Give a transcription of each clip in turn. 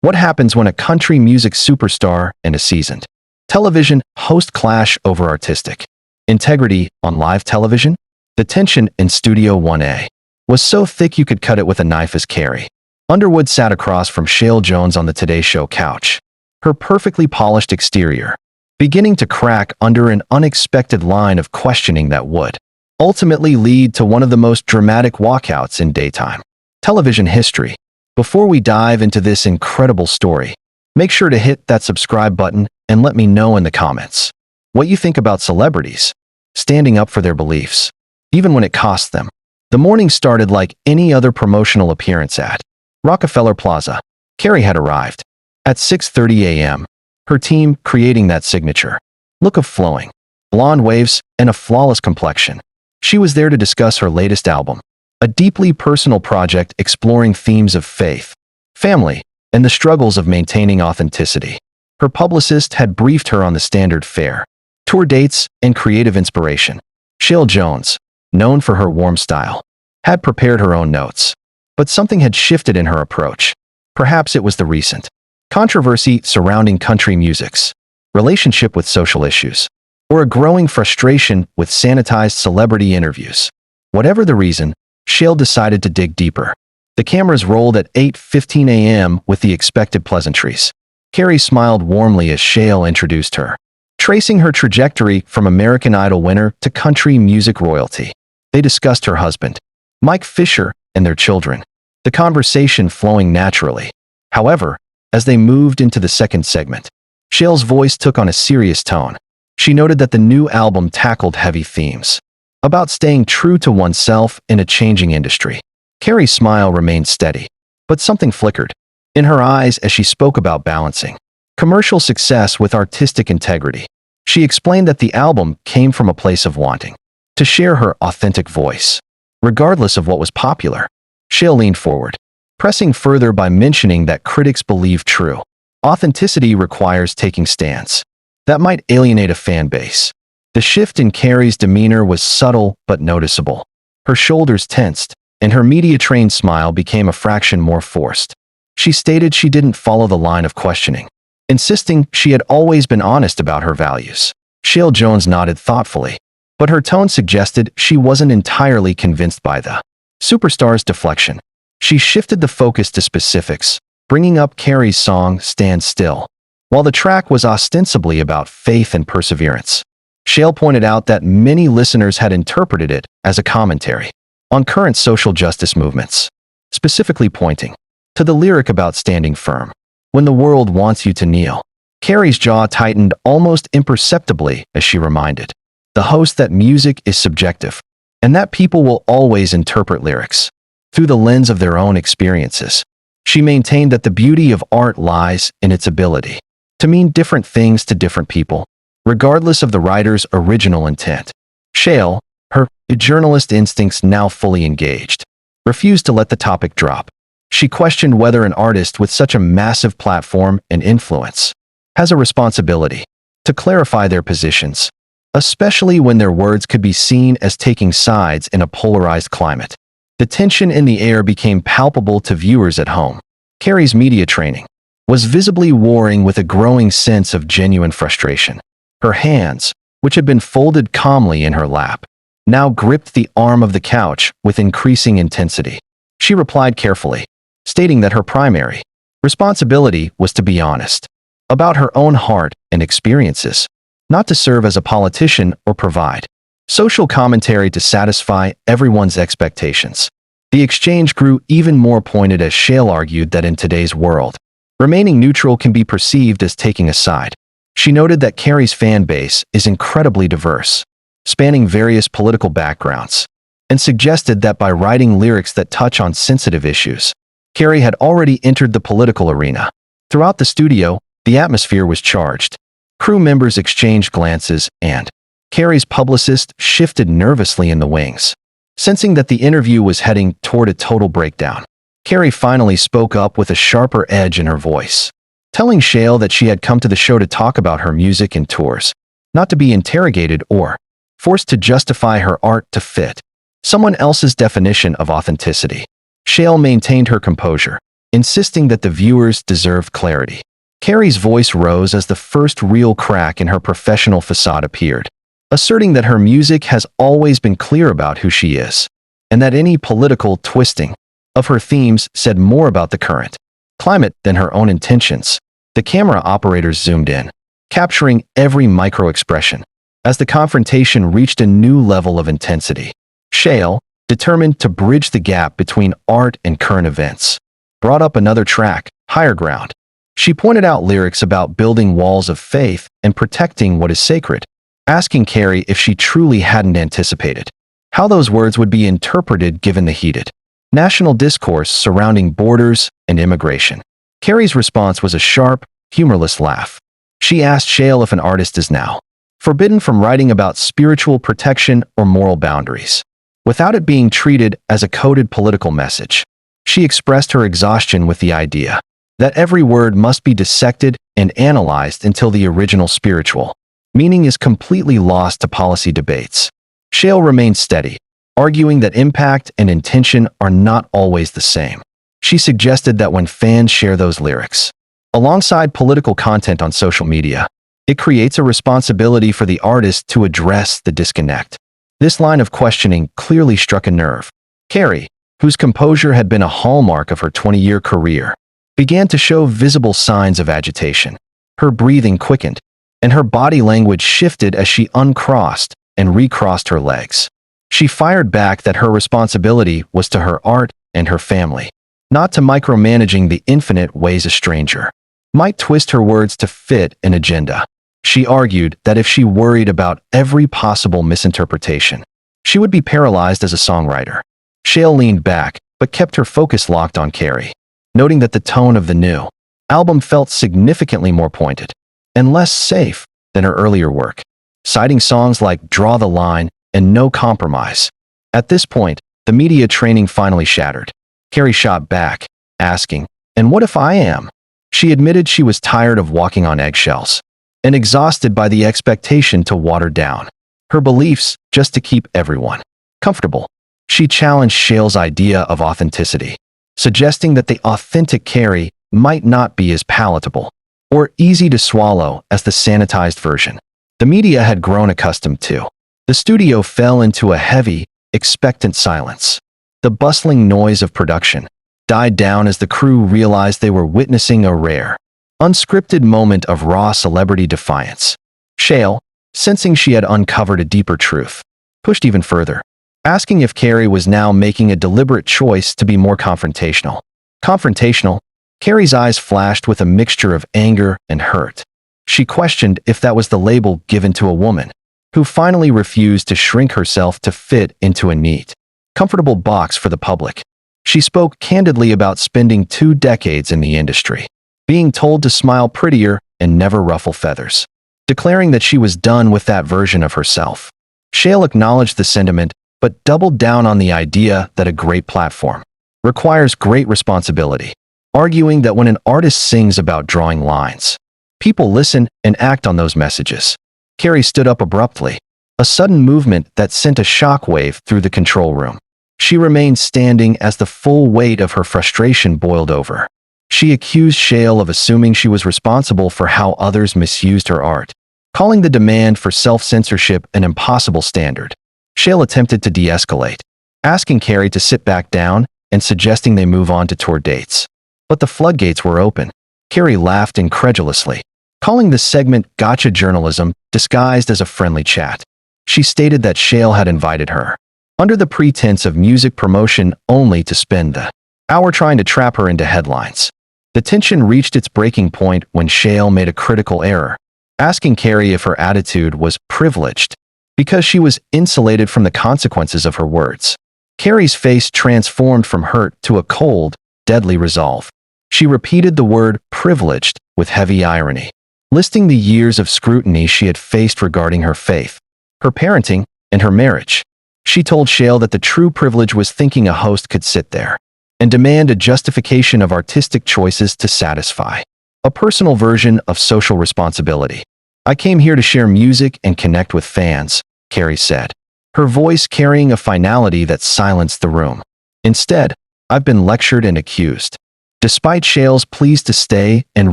What happens when a country music superstar and a seasoned television host clash over artistic integrity on live television? The tension in Studio 1A was so thick you could cut it with a knife as Carrie Underwood sat across from Sheinelle Jones on the Today Show couch, her perfectly polished exterior beginning to crack under an unexpected line of questioning that would ultimately lead to one of the most dramatic walkouts in daytime television history. Before we dive into this incredible story, make sure to hit that subscribe button and let me know in the comments what you think about celebrities standing up for their beliefs, even when it costs them. The morning started like any other promotional appearance at Rockefeller Plaza. Carrie had arrived at 6:30 a.m., her team creating that signature look of flowing blonde waves and a flawless complexion. She was there to discuss her latest album, a deeply personal project exploring themes of faith, family, and the struggles of maintaining authenticity. Her publicist had briefed her on the standard fare, tour dates, and creative inspiration. Sheinelle Jones, known for her warm style, had prepared her own notes. But something had shifted in her approach. Perhaps it was the recent controversy surrounding country music's relationship with social issues, or a growing frustration with sanitized celebrity interviews. Whatever the reason, Sheinelle decided to dig deeper. The cameras rolled at 8:15 a.m. with the expected pleasantries. Carrie smiled warmly as Sheinelle introduced her, tracing her trajectory from American Idol winner to country music royalty. They discussed her husband, Mike Fisher, and their children, the conversation flowing naturally. However, as they moved into the second segment, Sheinelle's voice took on a serious tone. She noted that the new album tackled heavy themes about staying true to oneself in a changing industry. Carrie's smile remained steady, but something flickered in her eyes as she spoke about balancing commercial success with artistic integrity. She explained that the album came from a place of wanting to share her authentic voice, regardless of what was popular. Sheinelle leaned forward, pressing further by mentioning that critics believe true authenticity requires taking stands that might alienate a fan base. The shift in Carrie's demeanor was subtle but noticeable. Her shoulders tensed, and her media-trained smile became a fraction more forced. She stated she didn't follow the line of questioning, insisting she had always been honest about her values. Sheinelle Jones nodded thoughtfully, but her tone suggested she wasn't entirely convinced by the superstar's deflection. She shifted the focus to specifics, bringing up Carrie's song Stand Still. While the track was ostensibly about faith and perseverance, Sheinelle pointed out that many listeners had interpreted it as a commentary on current social justice movements, specifically pointing to the lyric about standing firm when the world wants you to kneel. Carrie's jaw tightened almost imperceptibly as she reminded the host that music is subjective and that people will always interpret lyrics through the lens of their own experiences. She maintained that the beauty of art lies in its ability to mean different things to different people, regardless of the writer's original intent. Sheinelle, her journalist instincts now fully engaged, refused to let the topic drop. She questioned whether an artist with such a massive platform and influence has a responsibility to clarify their positions, especially when their words could be seen as taking sides in a polarized climate. The tension in the air became palpable to viewers at home. Carrie's media training was visibly warring with a growing sense of genuine frustration. Her hands, which had been folded calmly in her lap, now gripped the arm of the couch with increasing intensity. She replied carefully, stating that her primary responsibility was to be honest about her own heart and experiences, not to serve as a politician or provide social commentary to satisfy everyone's expectations. The exchange grew even more pointed as Sheinelle argued that in today's world, remaining neutral can be perceived as taking a side. She noted that Carrie's fan base is incredibly diverse, spanning various political backgrounds, and suggested that by writing lyrics that touch on sensitive issues, Carrie had already entered the political arena. Throughout the studio, the atmosphere was charged. Crew members exchanged glances, and Carrie's publicist shifted nervously in the wings, sensing that the interview was heading toward a total breakdown. Carrie finally spoke up with a sharper edge in her voice, telling Sheinelle that she had come to the show to talk about her music and tours, not to be interrogated or forced to justify her art to fit someone else's definition of authenticity. Sheinelle maintained her composure, insisting that the viewers deserved clarity. Carrie's voice rose as the first real crack in her professional facade appeared, asserting that her music has always been clear about who she is, and that any political twisting of her themes said more about the current climate than her own intentions. The camera operators zoomed in, capturing every micro-expression, as the confrontation reached a new level of intensity. Sheinelle, determined to bridge the gap between art and current events, brought up another track, Higher Ground. She pointed out lyrics about building walls of faith and protecting what is sacred, asking Carrie if she truly hadn't anticipated how those words would be interpreted given the heated national discourse surrounding borders and immigration. Carrie's response was a sharp, humorless laugh. She asked Sheinelle if an artist is now forbidden from writing about spiritual protection or moral boundaries, without it being treated as a coded political message. She expressed her exhaustion with the idea that every word must be dissected and analyzed until the original spiritual meaning is completely lost to policy debates. Sheinelle remained steady, arguing that impact and intention are not always the same. She suggested that when fans share those lyrics alongside political content on social media, it creates a responsibility for the artist to address the disconnect. This line of questioning clearly struck a nerve. Carrie, whose composure had been a hallmark of her 20-year career, began to show visible signs of agitation. Her breathing quickened, and her body language shifted as she uncrossed and recrossed her legs. She fired back that her responsibility was to her art and her family, not to micromanaging the infinite ways a stranger might twist her words to fit an agenda. She argued that if she worried about every possible misinterpretation, she would be paralyzed as a songwriter. Sheinelle leaned back, but kept her focus locked on Carrie, noting that the tone of the new album felt significantly more pointed and less safe than her earlier work, citing songs like Draw the Line and No Compromise. At this point, the media training finally shattered. Carrie shot back, asking, "And what if I am?" She admitted she was tired of walking on eggshells and exhausted by the expectation to water down her beliefs just to keep everyone comfortable. She challenged Sheinelle's idea of authenticity, suggesting that the authentic Carrie might not be as palatable or easy to swallow as the sanitized version the media had grown accustomed to. The studio fell into a heavy, expectant silence. The bustling noise of production died down as the crew realized they were witnessing a rare, unscripted moment of raw celebrity defiance. Sheinelle, sensing she had uncovered a deeper truth, pushed even further, asking if Carrie was now making a deliberate choice to be more confrontational. Confrontational? Carrie's eyes flashed with a mixture of anger and hurt. She questioned if that was the label given to a woman who finally refused to shrink herself to fit into a neat, comfortable box for the public. She spoke candidly about spending 2 decades in the industry, being told to smile prettier and never ruffle feathers, declaring that she was done with that version of herself. Sheinelle acknowledged the sentiment, but doubled down on the idea that a great platform requires great responsibility, arguing that when an artist sings about drawing lines, people listen and act on those messages. Carrie stood up abruptly, a sudden movement that sent a shockwave through the control room. She remained standing as the full weight of her frustration boiled over. She accused Sheinelle of assuming she was responsible for how others misused her art, calling the demand for self-censorship an impossible standard. Sheinelle attempted to de-escalate, asking Carrie to sit back down and suggesting they move on to tour dates. But the floodgates were open. Carrie laughed incredulously, calling the segment gotcha journalism disguised as a friendly chat. She stated that Sheinelle had invited her, under the pretense of music promotion, only to spend the hour trying to trap her into headlines. The tension reached its breaking point when Sheinelle made a critical error, asking Carrie if her attitude was privileged because she was insulated from the consequences of her words. Carrie's face transformed from hurt to a cold, deadly resolve. She repeated the word privileged with heavy irony, listing the years of scrutiny she had faced regarding her faith, her parenting, and her marriage. She told Sheinelle that the true privilege was thinking a host could sit there and demand a justification of artistic choices to satisfy a personal version of social responsibility. "I came here to share music and connect with fans," Carrie said, her voice carrying a finality that silenced the room. "Instead, I've been lectured and accused." Despite Sheinelle's pleas to stay and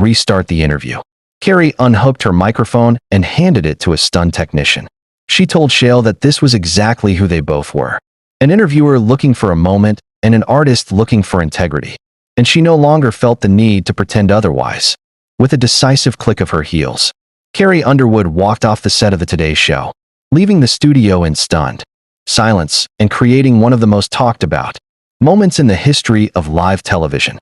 restart the interview, Carrie unhooked her microphone and handed it to a stunned technician. She told Sheinelle that this was exactly who they both were. An interviewer looking for a moment and an artist looking for integrity. And she no longer felt the need to pretend otherwise. With a decisive click of her heels, Carrie Underwood walked off the set of the Today Show, leaving the studio in stunned silence and creating one of the most talked about moments in the history of live television.